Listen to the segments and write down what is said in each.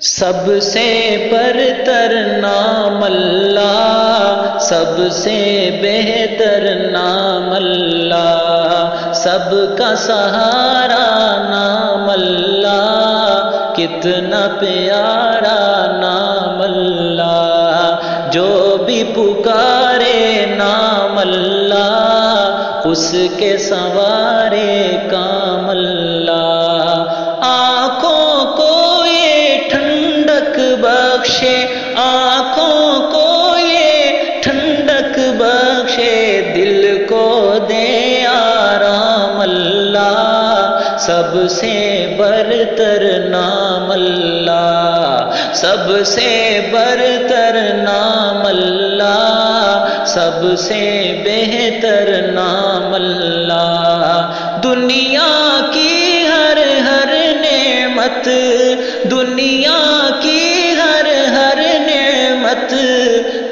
سب سے برتر نام اللہ، سب سے بہتر نام اللہ، سب کا سہارا نام اللہ، کتنا پیارا نام اللہ، جو بھی پکارے نام اللہ، اس کے سوارے کام اللہ، آنکھوں کو یہ ٹھنڈک بخشے، آنکھوں کو یہ ٹھنڈک بخشے، دل کو دے آرام اللہ، سب سے برتر نام اللہ، سب سے برتر نام اللہ، سب سے بہتر نام اللہ، دنیا کی ہر نعمت، دنیا کی ہر نعمت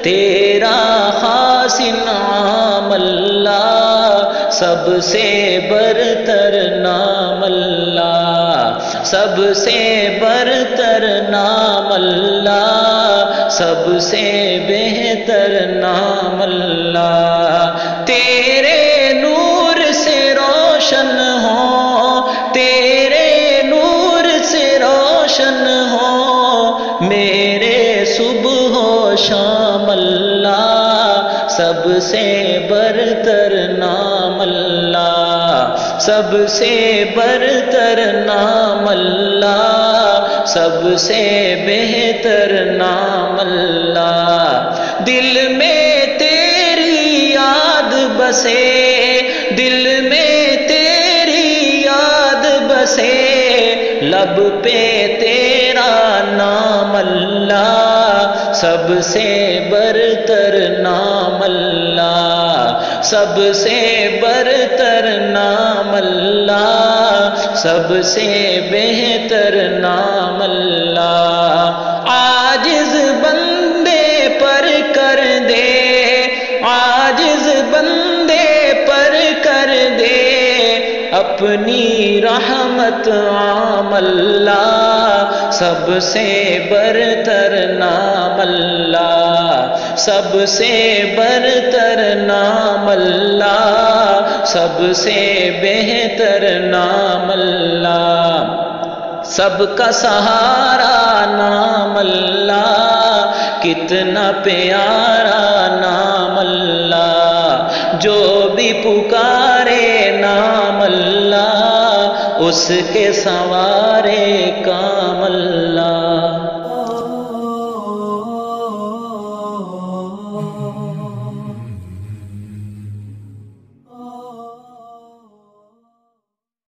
تیرا خاص انعام اللہ، سب سے برتر نام اللہ، سب سے برتر نام اللہ، سب سے بہتر نام اللہ، تیرے نور سے روشن ہو، تیرے نور سے روشن ہو میرے صبح و شام اللہ، سب سے برتر نام اللہ، سب سے برتر نام اللہ، سب سے بہتر نام اللہ، دل میں تیری یاد بسے، دل میں تیری یاد بسے، لب پہ تیرا نام اللہ، سب سے برتر نام اللہ، سب سے برتر نام اللہ، سب سے بہتر نام اللہ، عاجز بندے پر کر دے، عاجز بندے پر کر دے اپنی رحمت عام اللہ، سب سے برتر نام اللہ، سب سے برتر نام اللہ، سب سے بہتر نام اللہ، سب کا سہارا نام اللہ، کتنا پیارا نام اللہ، جو بھی پکارے نام اللہ، اس کے سوارے